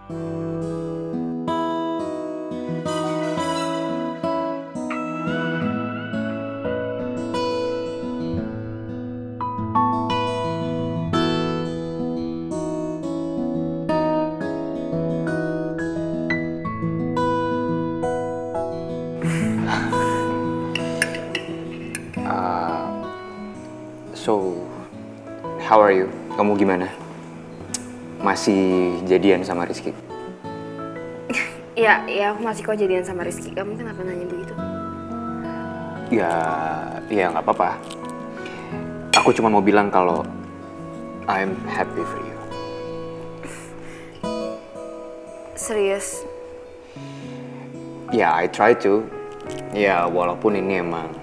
So, how are you? Kamu gimana? Masih jadian sama Rizky? Ya aku masih kok jadian sama Rizky. Kamu kenapa nanya begitu? Ya nggak apa-apa. Aku cuma mau bilang kalau I'm happy for you. Serius? Ya, I try to. Ya, walaupun ini emang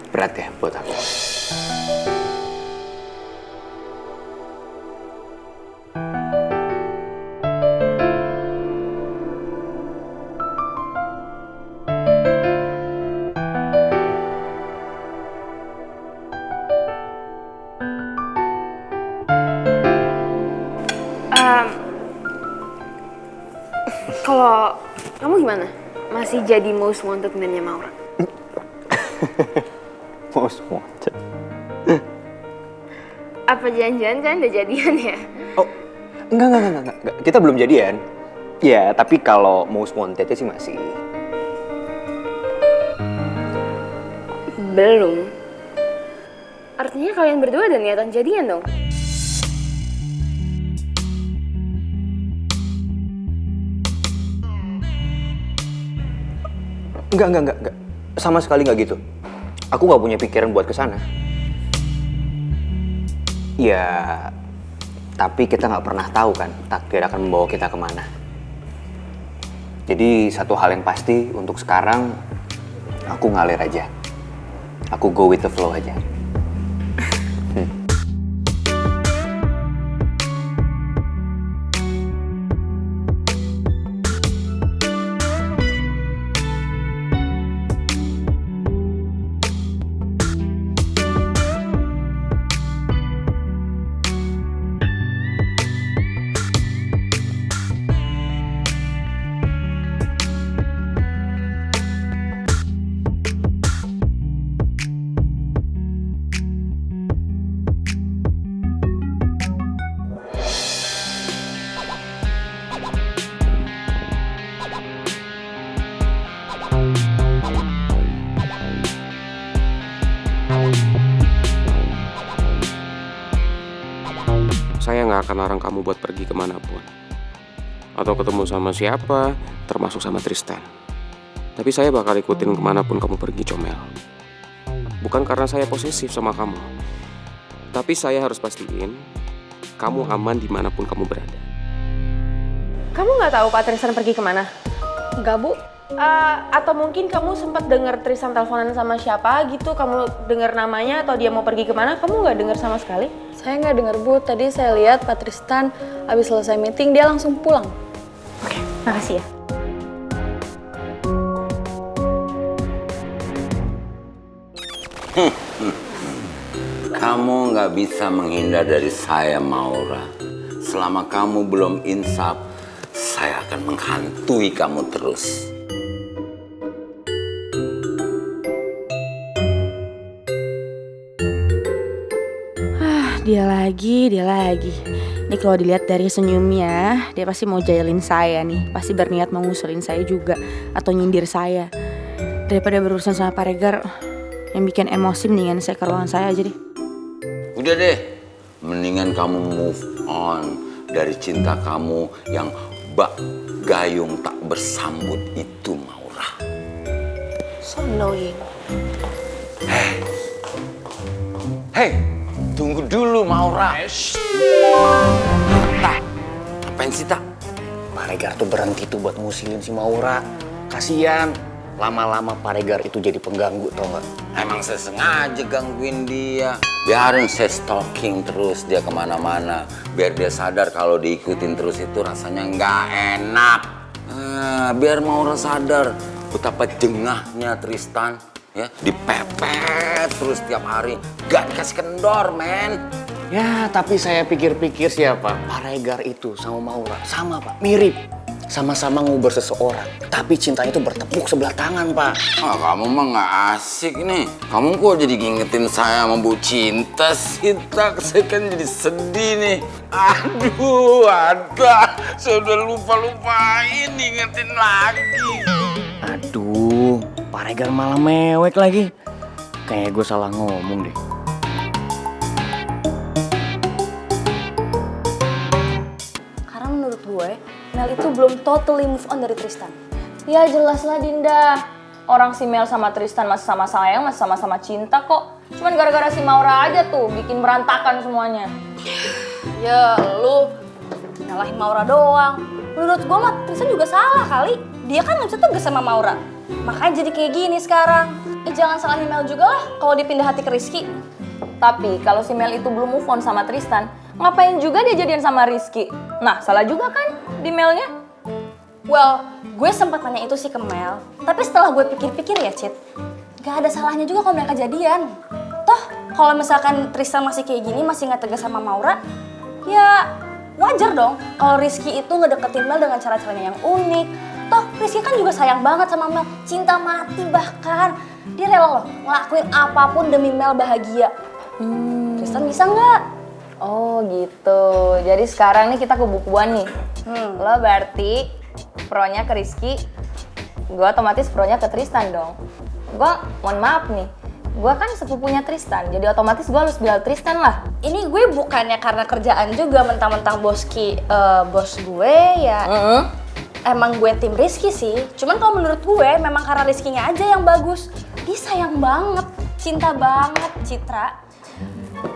berat ya buat aku. Kalau kamu gimana? Masih jadi most wanted man-nya Maura? Most wanted? Apa jangan-jangan kan udah jadian ya? Oh, enggak. Kita belum jadian. Ya, tapi kalau most wanted-nya sih masih. Belum. Artinya kalian berdua ada niatan jadian dong? Enggak. Sama sekali nggak gitu. Aku nggak punya pikiran buat kesana. Ya, tapi kita nggak pernah tahu kan takdir akan membawa kita kemana. Jadi satu hal yang pasti untuk sekarang, aku ngalir aja. Aku go with the flow aja. Saya nggak akan larang kamu buat pergi kemanapun. Atau ketemu sama siapa, termasuk sama Tristan. Tapi saya bakal ikutin kemanapun kamu pergi, Comel. Bukan karena saya posesif sama kamu. Tapi saya harus pastiin, kamu aman dimanapun kamu berada. Kamu nggak tahu Pak Tristan pergi kemana? Enggak, Bu. Atau mungkin kamu sempat dengar Tristan teleponan sama siapa gitu, kamu dengar namanya atau dia mau pergi kemana, kamu nggak dengar sama sekali? Saya nggak dengar, Bu. Tadi saya lihat Pak Tristan habis selesai meeting, dia langsung pulang. Oke, makasih ya. Kamu nggak bisa menghindar dari saya, Maura. Selama kamu belum insaf, saya akan menghantui kamu terus. Dia lagi. Ini kalau dilihat dari senyumnya, dia pasti mau jailin saya nih. Pasti berniat mau ngusulin saya juga. Atau nyindir saya. Daripada berurusan sama Pak Regar, yang bikin emosi mendingan saya ke ruangan saya aja deh. Udah deh, mendingan kamu move on dari cinta kamu yang bak gayung tak bersambut itu, Maura. So annoying. Hey, tunggu dulu, Maura. Tak, ngapain sih, Tak? Pak Regar tuh berhenti tuh buat ngusilin si Maura. Kasian, lama-lama Pak Regar itu jadi pengganggu, tau gak? Emang saya sengaja gangguin dia. Biarin saya stalking terus dia kemana-mana. Biar dia sadar kalau diikutin terus itu rasanya nggak enak. Biar Maura sadar betapa jengahnya Tristan. Ya, dipepet terus tiap hari. Gak dikasih kendor, men. Ya, tapi saya pikir-pikir siapa? Pak Regar itu sama Maura. Sama, Pak. Mirip. Sama-sama ngubur seseorang. Tapi cintanya itu bertepuk sebelah tangan, Pak. Ah, kamu mah nggak asik nih. Kamu kok jadi ngingetin saya sama Bu Cinta sih, Tak? Saya kan jadi sedih nih. Aduh, ada. Saya udah lupa-lupain ngingetin lagi. Aduh, Pak Regar malah mewek lagi. Kayaknya gue salah ngomong deh. Karena menurut gue, Mel itu belum totally move on dari Tristan. Ya jelas lah Dinda. Orang si Mel sama Tristan masih sama sayang, masih sama-sama cinta kok. Cuman gara-gara si Maura aja tuh bikin berantakan semuanya. Ya lu nyalahin Maura doang. Menurut gue mah Tristan juga salah kali. Dia kan gak bisa tegas sama Maura. Makanya jadi kayak gini sekarang. Jangan salahin Mel juga lah kalau dipindah hati ke Rizky. Tapi kalau si Mel itu belum move on sama Tristan, ngapain juga dia jadian sama Rizky? Nah, salah juga kan di Melnya? Well, gue sempat tanya itu sih ke Mel. Tapi setelah gue pikir-pikir ya, Cid, gak ada salahnya juga kalau mereka jadian. Toh, kalau misalkan Tristan masih kayak gini, masih gak tegas sama Maura, ya wajar dong kalau Rizky itu ngedeketin Mel dengan cara-caranya yang unik. Toh, Rizky kan juga sayang banget sama Mel, cinta mati bahkan. Dia rela loh ngelakuin apapun demi Mel bahagia. Tristan bisa nggak? Oh gitu. Jadi sekarang nih kita kubu-kubuan nih. Lo berarti pro-nya ke Rizky, gue otomatis pro-nya ke Tristan dong. Gue mohon maaf nih, gue kan sepupunya Tristan, jadi otomatis gue harus bela Tristan lah. Ini gue bukannya karena kerjaan juga mentang-mentang bos gue ya. Emang gue tim Rizky sih, cuman kalau menurut gue memang karena Rizky-nya aja yang bagus. Dia sayang banget, cinta banget, Citra.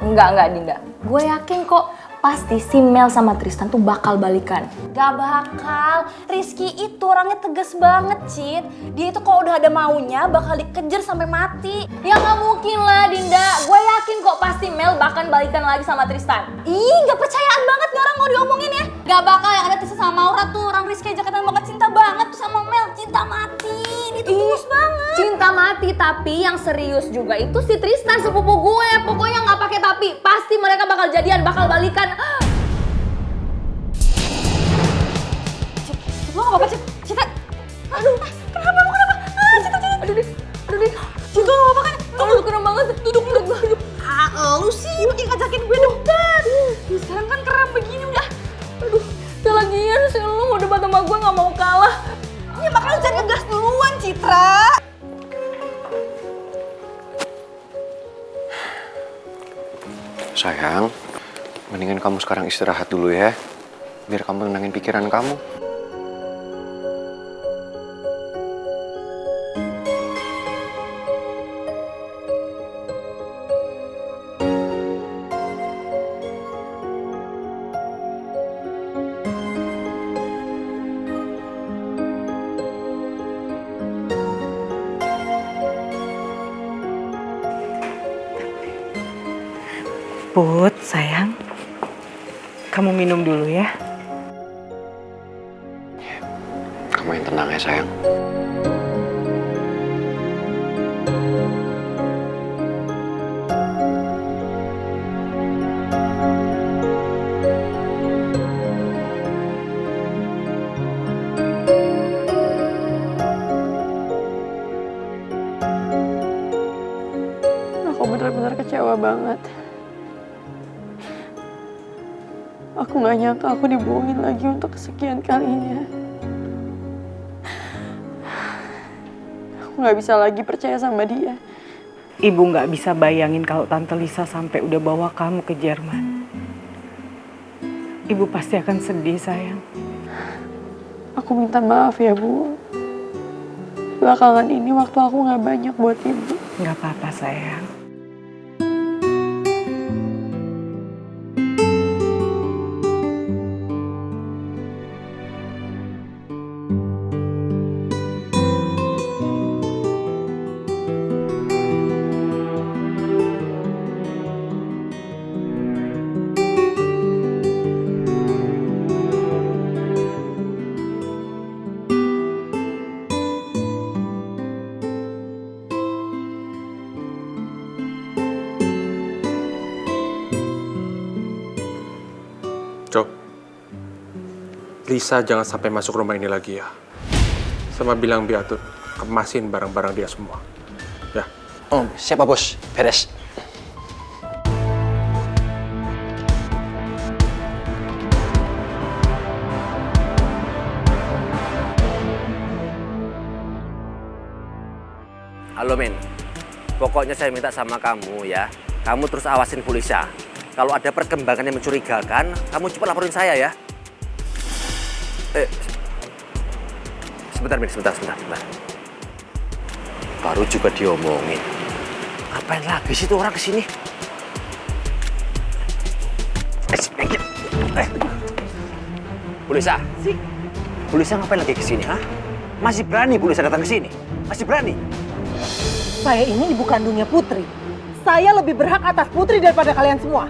Enggak Dinda. Gue yakin kok pasti si Mel sama Tristan tuh bakal balikan. Gak bakal. Rizky itu orangnya tegas banget, Cid. Dia itu kalau udah ada maunya bakal dikejar sampai mati. Ya gak mungkin lah, Dinda. Gue yakin kok pasti Mel bakal balikan lagi sama Tristan. Ih, gak percayaan banget nih orang mau diomongin ya. Gak bakal yang ada Tristan sama Maura tuh. Orang Rizky aja katanya banget cinta banget tuh sama Mel. Cinta mati. Dia tuh tulus banget. Cinta mati, tapi yang serius juga itu si Tristan sepupu gue. Pokoknya gak pakai tapi. Pasti mereka bakal jadian, bakal balikan. Lo gak apa-apa, Cita? Aduh, kenapa? Cita. Aduh deh. Cita gak apa-apa kan? Aduh, keren banget. Duduk. Lu sih pakai ngajakin gue debat. Sekarang kan keren begini udah. Aduh, udah lagian sih lu mau debat sama gue gak mau kalah. Ya makanya jangan ngegas duluan, Citra. Sayang, mendingan kamu sekarang istirahat dulu ya. Biar kamu tenangin pikiran kamu. Put, sayang. Kamu minum dulu ya. Kamu yang tenang ya sayang. Aku benar-benar kecewa banget. Aku gak nyangka aku dibohongin lagi untuk kesekian kalinya. Aku gak bisa lagi percaya sama dia. Ibu gak bisa bayangin kalau Tante Lisa sampai udah bawa kamu ke Jerman. Ibu pasti akan sedih, sayang. Aku minta maaf ya, Bu. Belakangan ini waktu aku gak banyak buat Ibu. Gak apa-apa, sayang. Lisa jangan sampai masuk rumah ini lagi ya. Sama bilang Bia tuh kemasin barang-barang dia semua. Ya. Oh, siapa bos? Beres. Halo Men, pokoknya saya minta sama kamu ya, kamu terus awasin Bu Lisa. Kalau ada perkembangan yang mencurigakan, kamu cepat laporin saya ya. Sebentar Men, sebentar. Baru juga diomongin. Ngapain lagi sih tuh orang kesini? Bu Lisa, Bu Lisa ngapain lagi kesini, ha? Masih berani Bu Lisa datang kesini? Masih berani? Saya ini ibu kandungnya Putri. Saya lebih berhak atas Putri daripada kalian semua.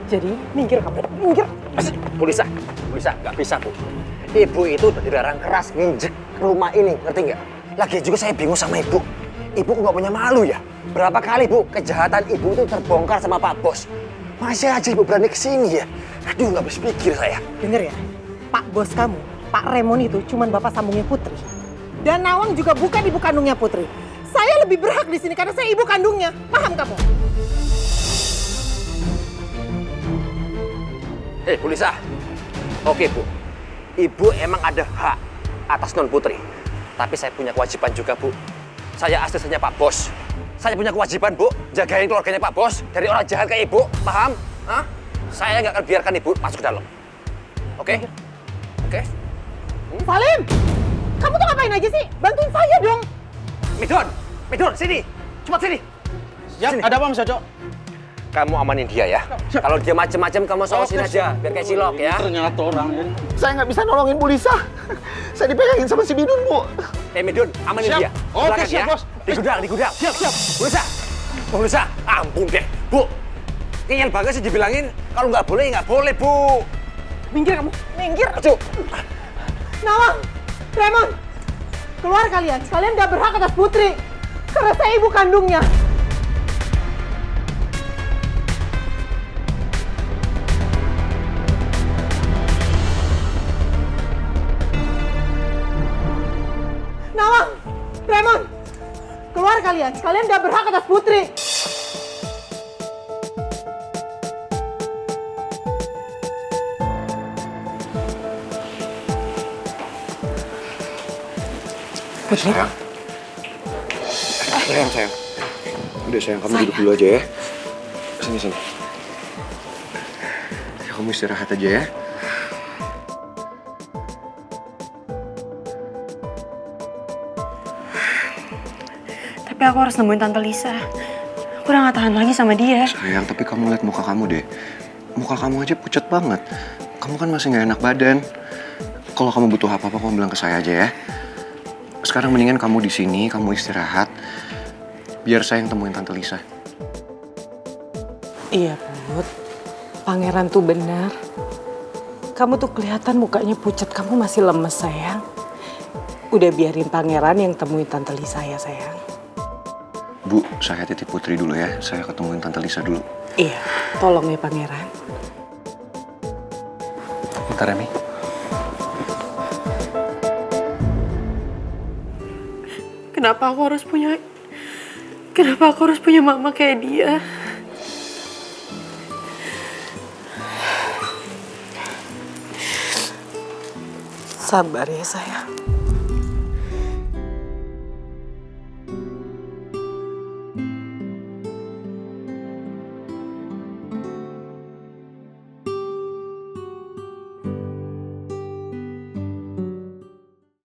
Jadi, minggir kamu, minggir. Bu Lisa, nggak bisa Bu. Ibu itu udah dilarang keras nginjek rumah ini, ngerti nggak? Lagi juga saya bingung sama ibu. Ibu nggak punya malu ya? Berapa kali Bu, kejahatan ibu itu terbongkar sama Pak Bos. Masih aja ibu berani kesini ya? Aduh, nggak habis pikir saya. Dengar ya, Pak Bos kamu, Pak Raymond itu cuman bapak sambungnya Putri. Dan Nawang juga bukan ibu kandungnya Putri. Saya lebih berhak di sini karena saya ibu kandungnya. Paham kamu? Bu Lisa. Oke Bu. Ibu emang ada hak atas non Putri. Tapi saya punya kewajiban juga Bu. Saya asistennya Pak Bos. Saya punya kewajiban Bu, jagain keluarganya Pak Bos dari orang jahat kayak Ibu. Paham? Hah? Saya nggak akan biarkan Ibu masuk ke dalam. Oke? Oke? Salim! Kamu tuh ngapain aja sih? Bantuin saya dong! Midon, sini. Cepat sini. Ya, sini. ada apa Mas Jojo? Kamu amanin dia ya. Kalau dia macem-macem kamu sawasin aja, biar kayak cilok ya. Ternyata orang ini. Saya nggak bisa nolongin Bu Lisa. Saya dipegangin sama si Midun, Bu. Midun, amanin Siap. dia. Oke, Silakan siap, ya. Bos. Di gudang. Siap. Bu Lisa, ampun deh. Bu, ngeyel banget sih dibilangin. Kalau nggak boleh, nggak boleh, Bu. Minggir kamu, minggir! Aduh. Nawang! Raymond! Keluar kalian, kalian gak berhak atas Putri. Karena saya ibu kandungnya. Nawang! Raymond! Keluar kalian gak berhak atas Putri. Sayang. Sayang. Udah sayang, kamu duduk dulu aja ya. Sini. Ya, kamu istirahat aja ya. Tapi aku harus nemuin Tante Lisa. Aku udah gak tahan lagi sama dia. Sayang, tapi kamu lihat muka kamu deh. Muka kamu aja pucat banget. Kamu kan masih gak enak badan. Kalau kamu butuh apa-apa, kamu bilang ke saya aja ya. Sekarang mendingan kamu di sini, kamu istirahat. Biar saya yang temuin Tante Lisa. Iya, Put. Pangeran tuh benar. Kamu tuh kelihatan mukanya pucat, kamu masih lemes, sayang. Udah biarin Pangeran yang temuin Tante Lisa ya, sayang. Bu, saya titip Putri dulu ya. Saya ketemuin Tante Lisa dulu. Iya, tolong ya Pangeran. Bentar ya, Mi. Kenapa aku harus punya mama kayak dia? Sabar ya, sayang.